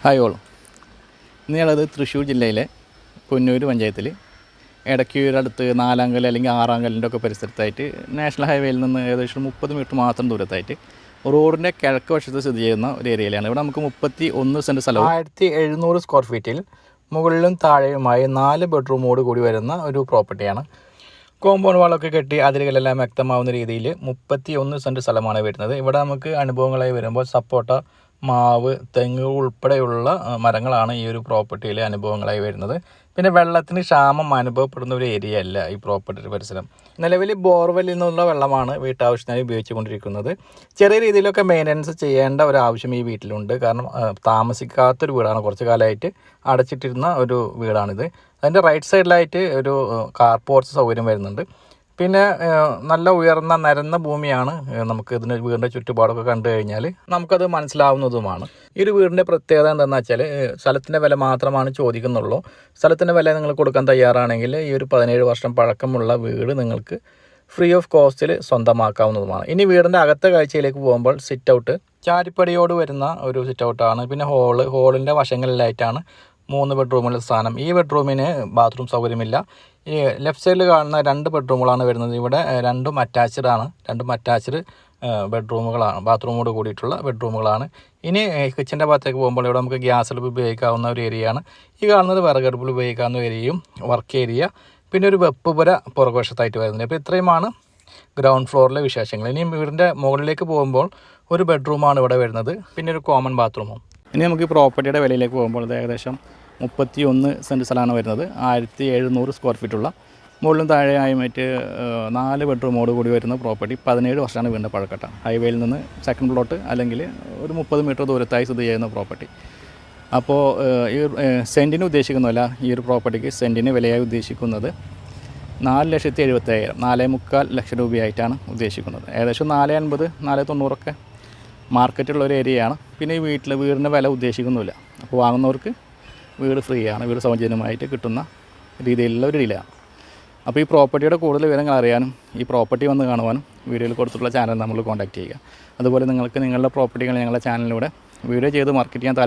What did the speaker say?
Hi all. ഇന്നുള്ളത് തൃശ്ശൂർ ജില്ലയിലെ പൊന്നൂർ പഞ്ചായത്തിൽ എടയ്ക്കൂരടുത്ത് നാലാങ്കൽ അല്ലെങ്കിൽ ആറാങ്കലിൻ്റെ ഒക്കെ പരിസരത്തായിട്ട് നാഷണൽ ഹൈവേയിൽ നിന്ന് ഏകദേശം 30 മീറ്റർ മാത്രം ദൂരത്തായിട്ട് റോഡിൻ്റെ കിഴക്ക് വശത്ത് സ്ഥിതി ചെയ്യുന്ന ഒരു ഏരിയയിലാണ്. ഇവിടെ നമുക്ക് 31 സെൻറ്റ് സ്ഥലവും 1700 സ്ക്വയർ ഫീറ്റിൽ മുകളിലും താഴെയുമായി 4 ബെഡ്റൂമോട് കൂടി വരുന്ന ഒരു പ്രോപ്പർട്ടിയാണ്. കോമ്പൗണ്ട് വാളൊക്കെ കെട്ടി അതിരുകളെല്ലാം വ്യക്തമാവുന്ന രീതിയിൽ 31 സെൻറ്റ് സ്ഥലമാണ് വരുന്നത്. ഇവിടെ നമുക്ക് അനുഭവങ്ങളായി വരുമ്പോൾ സപ്പോട്ട, മാവ്, തെങ്ങ് ഉൾപ്പെടെയുള്ള മരങ്ങളാണ് ഈ ഒരു പ്രോപ്പർട്ടിയിലെ അനുഭവങ്ങളായി വരുന്നത്. പിന്നെ വെള്ളത്തിന് ക്ഷാമം അനുഭവപ്പെടുന്ന ഒരു ഏരിയ അല്ല ഈ പ്രോപ്പർട്ടിയുടെ പരിസരം. നിലവിൽ ബോർവെല്ലിൽ നിന്നുള്ള വെള്ളമാണ് വീട്ടാവശ്യത്തിനായി ഉപയോഗിച്ചു കൊണ്ടിരിക്കുന്നത്. ചെറിയ രീതിയിലൊക്കെ മെയിൻ്റനൻസ് ചെയ്യേണ്ട ഒരു ആവശ്യം ഈ വീട്ടിലുണ്ട്. കാരണം താമസിക്കാത്തൊരു വീടാണ്, കുറച്ച് കാലമായിട്ട് അടച്ചിട്ടിരുന്ന ഒരു വീടാണിത്. അതിൻ്റെ റൈറ്റ് സൈഡിലായിട്ട് ഒരു കാർ പോർച്ച് സൗകര്യം വരുന്നുണ്ട്. പിന്നെ നല്ല ഉയർന്ന നിരന്ന ഭൂമിയാണ്. നമുക്ക് ഇതിന് വീടിൻ്റെ ചുറ്റുപാടൊക്കെ കണ്ടു കഴിഞ്ഞാൽ നമുക്കത് മനസ്സിലാവുന്നതുമാണ്. ഈ ഒരു വീടിൻ്റെ പ്രത്യേകത എന്താണെന്ന് വെച്ചാൽ സ്ഥലത്തിൻ്റെ വില മാത്രമാണ് ചോദിക്കുന്നുള്ളൂ. സ്ഥലത്തിൻ്റെ വില നിങ്ങൾ കൊടുക്കാൻ തയ്യാറാണെങ്കിൽ ഈ ഒരു 17 വർഷം പഴക്കമുള്ള വീട് നിങ്ങൾക്ക് ഫ്രീ ഓഫ് കോസ്റ്റിൽ സ്വന്തമാക്കാവുന്നതുമാണ്. ഇനി വീടിൻ്റെ അകത്തെ കാഴ്ചയിലേക്ക് പോകുമ്പോൾ സിറ്റ് ഔട്ട് ചാരിപ്പടിയോട് വരുന്ന ഒരു സിറ്റ് ഔട്ടാണ്. പിന്നെ ഹോളിൻ്റെ വശങ്ങളിലായിട്ടാണ് 3 ബെഡ്റൂമുള്ള സ്ഥാനം. ഈ ബെഡ്റൂമിന് ബാത്റൂം സൗകര്യമില്ല. ഈ ലെഫ്റ്റ് സൈഡിൽ കാണുന്ന 2 ബെഡ്റൂമുകളാണ് വരുന്നത്. ഇവിടെ രണ്ടും അറ്റാച്ച്ഡ് ആണ്. രണ്ടും അറ്റാച്ച്ഡ് ബെഡ്റൂമുകളാണ്, ബാത്റൂമോട് കൂടിയിട്ടുള്ള ബെഡ്റൂമുകളാണ്. ഇനി കിച്ചൻ്റെ ഭാഗത്തേക്ക് പോകുമ്പോൾ ഇവിടെ നമുക്ക് ഗ്യാസ് അടുപ്പ് ഉപയോഗിക്കാവുന്ന ഒരു ഏരിയയാണ്. ഈ കാണുന്നത് വിറകടുപ്പിൽ ഉപയോഗിക്കാവുന്ന ഏരിയയും വർക്ക് ഏരിയ, പിന്നെ ഒരു വെപ്പ് പുര പുറകുവശത്തായിട്ട് വരുന്നത്. അപ്പോൾ ഇത്രയുമാണ് ഗ്രൗണ്ട് ഫ്ലോറിലെ വിശേഷങ്ങൾ. ഇനി വീടിൻ്റെ മുകളിലേക്ക് പോകുമ്പോൾ ഒരു ബെഡ്റൂമാണ് ഇവിടെ വരുന്നത്, പിന്നെ ഒരു കോമൺ ബാത്റൂമും. ഇനി നമുക്ക് ഈ പ്രോപ്പർട്ടിയുടെ വിലയിലേക്ക് പോകുമ്പോൾ ഇത് ഏകദേശം 31 സെൻറ്റ് സ്ഥലമാണ് വരുന്നത്. 1700 സ്ക്വയർ ഫീറ്റുള്ള മുകളിലും താഴെയായിട്ട് 4 ബെഡ്റൂമോട് കൂടി വരുന്ന പ്രോപ്പർട്ടി. 17 വർഷമാണ് വീടിൻ്റെ പഴക്കട്ട. ഹൈവേയിൽ നിന്ന് സെക്കൻഡ് പ്ലോട്ട് അല്ലെങ്കിൽ ഒരു 30 മീറ്റർ ദൂരത്തായി സ്ഥിതി ചെയ്യുന്ന പ്രോപ്പർട്ടി. അപ്പോൾ ഈ സെൻറ്റിന് ഉദ്ദേശിക്കുന്നില്ല, ഈ ഒരു പ്രോപ്പർട്ടിക്ക് സെൻറ്റിന് വിലയായി ഉദ്ദേശിക്കുന്നത് 4,70,000, 4.25 ലക്ഷം രൂപയായിട്ടാണ് ഉദ്ദേശിക്കുന്നത്. ഏകദേശം 4.80, 4.90 മാർക്കറ്റുള്ളൊരു ഏരിയയാണ്. പിന്നെ ഈ വീടിൻ്റെ വില ഉദ്ദേശിക്കുന്നില്ല. അപ്പോൾ വാങ്ങുന്നവർക്ക് വീട് ഫ്രീ ആണ്, വീട് സൗജന്യമായിട്ട് കിട്ടുന്ന രീതിയിലുള്ള ഒരു ഡീലാണ്. അപ്പോൾ ഈ പ്രോപ്പർട്ടിയുടെ കൂടുതൽ വിവരങ്ങൾ അറിയാനും ഈ പ്രോപ്പർട്ടി വന്ന് കാണുവാനും വീഡിയോയിൽ കൊടുത്തിട്ടുള്ള ചാനൽ നമ്മൾ കോൺടാക്റ്റ് ചെയ്യുക. അതുപോലെ നിങ്ങൾക്ക് നിങ്ങളുടെ പ്രോപ്പർട്ടികൾ ഞങ്ങളുടെ ചാനലിലൂടെ വീഡിയോ ചെയ്ത് മാർക്കറ്റ് ചെയ്യാൻ